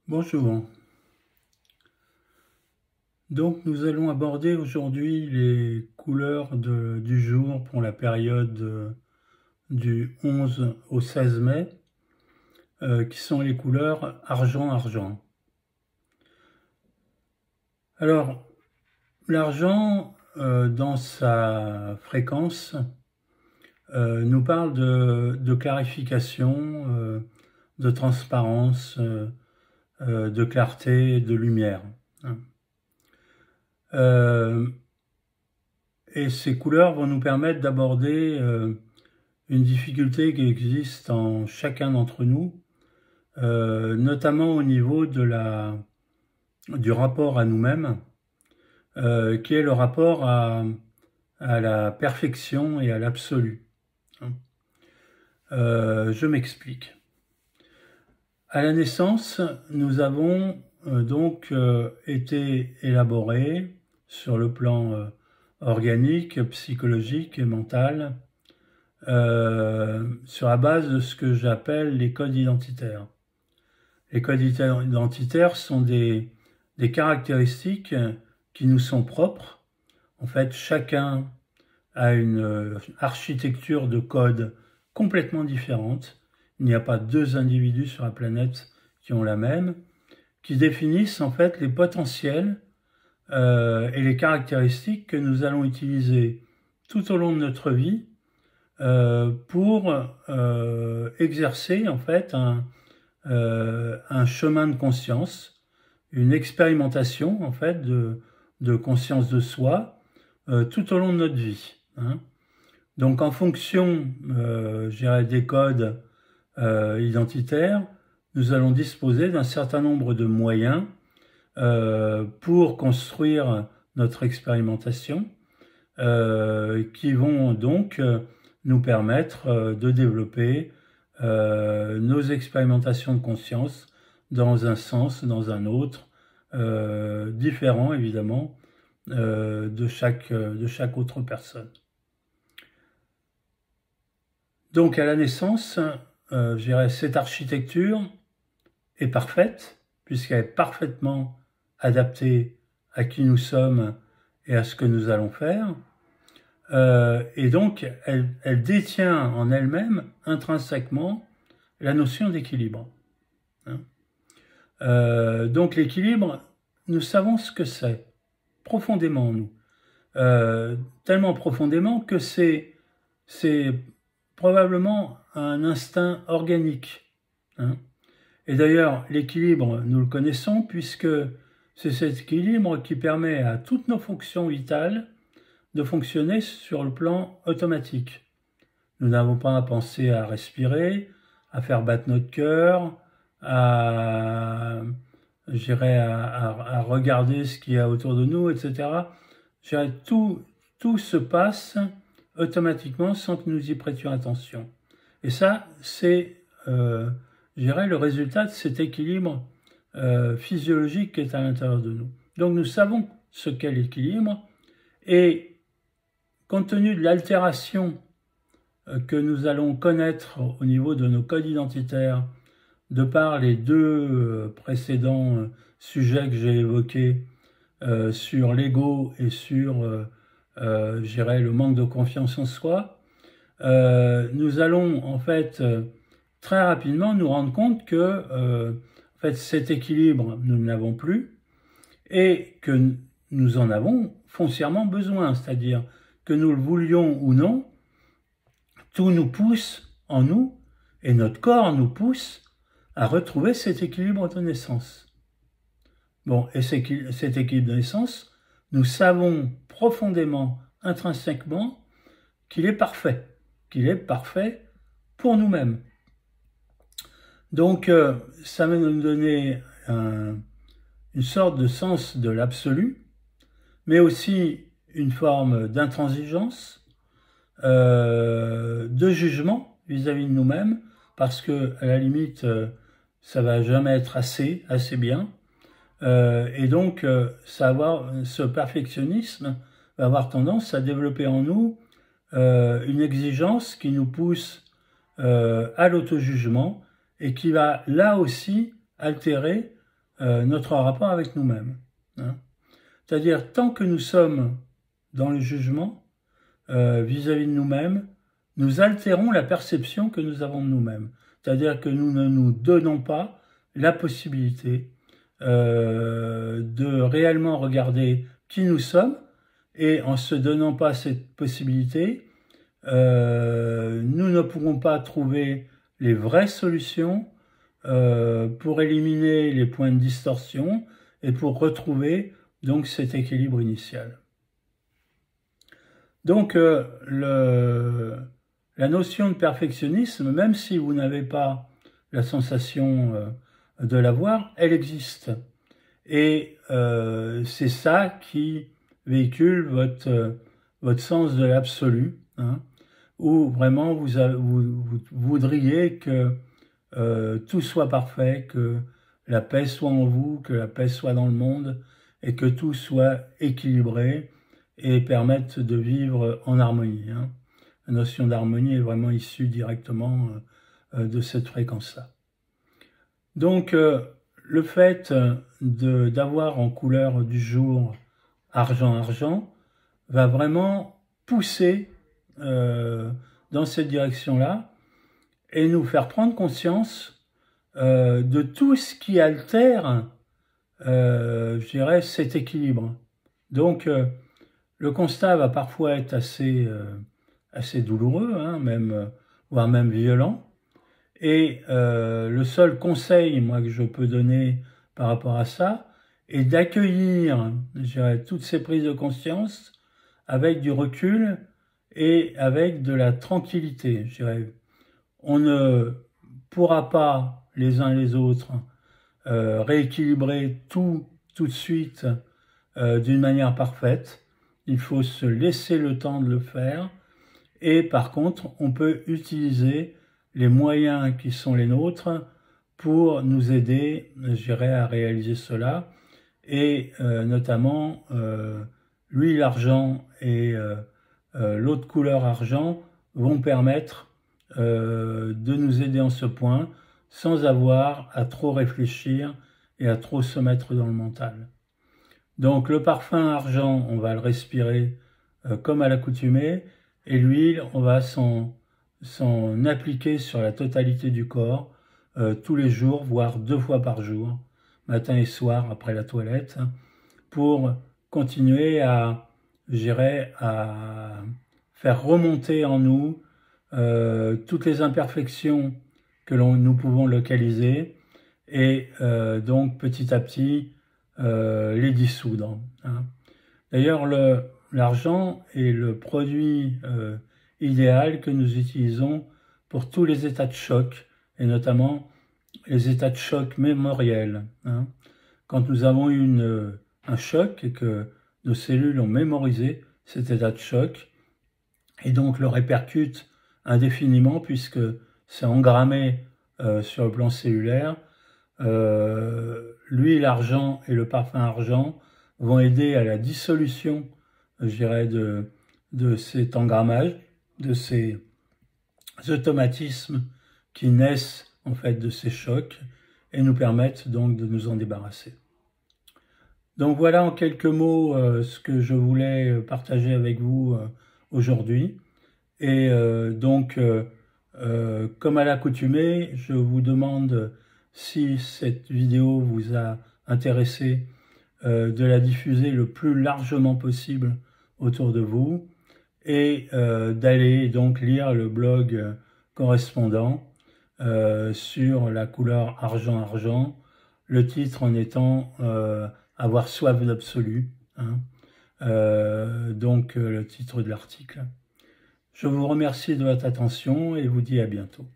Bonjour. Donc nous allons aborder aujourd'hui les couleurs du jour pour la période du 11 au 16 mai, qui sont les couleurs argent-argent. Alors, l'argent, dans sa fréquence, nous parle de clarification, de transparence, de clarté, de lumière. Et ces couleurs vont nous permettre d'aborder une difficulté qui existe en chacun d'entre nous, notamment au niveau du rapport à nous-mêmes, qui est le rapport à la perfection et à l'absolu. Je m'explique. À la naissance, nous avons donc été élaborés sur le plan organique, psychologique et mental, sur la base de ce que j'appelle les codes identitaires. Les codes identitaires sont des caractéristiques qui nous sont propres. En fait, chacun a une architecture de codes complètement différente. Il n'y a pas deux individus sur la planète qui ont la même, qui définissent en fait les potentiels et les caractéristiques que nous allons utiliser tout au long de notre vie pour exercer en fait un chemin de conscience, une expérimentation en fait de conscience de soi tout au long de notre vie. Donc en fonction, je dirais, des codes identitaires, nous allons disposer d'un certain nombre de moyens pour construire notre expérimentation, qui vont donc nous permettre de développer nos expérimentations de conscience dans un sens, dans un autre, différent évidemment de chaque autre personne. Donc à la naissance, je dirais, cette architecture est parfaite, puisqu'elle est parfaitement adaptée à qui nous sommes et à ce que nous allons faire. Et donc, elle détient en elle-même, intrinsèquement, la notion d'équilibre. Donc l'équilibre, nous savons ce que c'est, profondément en nous. Tellement profondément que c'est probablement un instinct organique. Et d'ailleurs, l'équilibre, nous le connaissons, puisque c'est cet équilibre qui permet à toutes nos fonctions vitales de fonctionner sur le plan automatique. Nous n'avons pas à penser à respirer, à faire battre notre cœur, à regarder ce qu'il y a autour de nous, etc. Tout se passe automatiquement sans que nous y prêtions attention. Et ça, c'est, je dirais, le résultat de cet équilibre physiologique qui est à l'intérieur de nous. Donc nous savons ce qu'est l'équilibre, et compte tenu de l'altération que nous allons connaître au niveau de nos codes identitaires, de par les deux précédents sujets que j'ai évoqués sur l'ego et sur, je dirais, le manque de confiance en soi, nous allons en fait très rapidement nous rendre compte que en fait, cet équilibre, nous ne l'avons plus, et que nous en avons foncièrement besoin, c'est-à-dire que nous le voulions ou non, tout nous pousse en nous, et notre corps nous pousse à retrouver cet équilibre de naissance. Bon, et cet équilibre de naissance, nous savons profondément, intrinsèquement, qu'il est parfait pour nous-mêmes. Donc, ça va nous donner une sorte de sens de l'absolu, mais aussi une forme d'intransigeance, de jugement vis-à-vis de nous-mêmes, parce que à la limite, ça va jamais être assez bien, et donc ce perfectionnisme va avoir tendance à développer en nous une exigence qui nous pousse à l'auto-jugement et qui va là aussi altérer notre rapport avec nous-mêmes. Hein. C'est-à-dire, tant que nous sommes dans le jugement vis-à-vis de nous-mêmes, nous altérons la perception que nous avons de nous-mêmes. C'est-à-dire que nous ne nous donnons pas la possibilité de réellement regarder qui nous sommes, et en se donnant pas cette possibilité, nous ne pourrons pas trouver les vraies solutions pour éliminer les points de distorsion et pour retrouver donc cet équilibre initial. Donc la notion de perfectionnisme, même si vous n'avez pas la sensation de l'avoir, elle existe. Et c'est ça qui véhicule votre sens de l'absolu, hein, où vraiment vous voudriez que tout soit parfait, que la paix soit en vous, que la paix soit dans le monde, et que tout soit équilibré et permette de vivre en harmonie. Hein. La notion d'harmonie est vraiment issue directement de cette fréquence-là. Donc, le fait d'avoir en couleur du jour argent va vraiment pousser dans cette direction-là et nous faire prendre conscience de tout ce qui altère, je dirais, cet équilibre. Donc, le constat va parfois être assez douloureux, hein, voire même violent. Et le seul conseil, moi, que je peux donner par rapport à ça, est d'accueillir, je dirais, toutes ces prises de conscience avec du recul et avec de la tranquillité. Je dirais, on ne pourra pas, les uns et les autres, rééquilibrer tout de suite d'une manière parfaite. Il faut se laisser le temps de le faire. Et par contre, on peut utiliser les moyens qui sont les nôtres pour nous aider, je dirais, à réaliser cela. Et notamment, l'huile argent et l'autre couleur argent vont permettre de nous aider en ce point sans avoir à trop réfléchir et à trop se mettre dans le mental. Donc le parfum argent, on va le respirer comme à l'accoutumée, et l'huile, on va s'en appliquer sur la totalité du corps tous les jours, voire 2 fois par jour, matin et soir après la toilette, pour continuer à, je dirais, à faire remonter en nous toutes les imperfections que nous pouvons localiser et donc petit à petit les dissoudre. Hein. D'ailleurs, l'argent est le produit idéal que nous utilisons pour tous les états de choc, et notamment les états de choc mémoriels. Hein. Quand nous avons eu un choc et que nos cellules ont mémorisé cet état de choc, et donc le répercute indéfiniment puisque c'est engrammé sur le plan cellulaire, l'huile argent et le parfum argent vont aider à la dissolution, je dirais, de cet engrammage, de ces automatismes qui naissent en fait de ces chocs et nous permettent donc de nous en débarrasser. Donc voilà en quelques mots ce que je voulais partager avec vous aujourd'hui. Et donc, comme à l'accoutumée, je vous demande si cette vidéo vous a intéressé de la diffuser le plus largement possible autour de vous et d'aller donc lire le blog correspondant sur la couleur argent-argent, le titre en étant avoir soif d'absolu, hein, donc le titre de l'article. Je vous remercie de votre attention et vous dis à bientôt.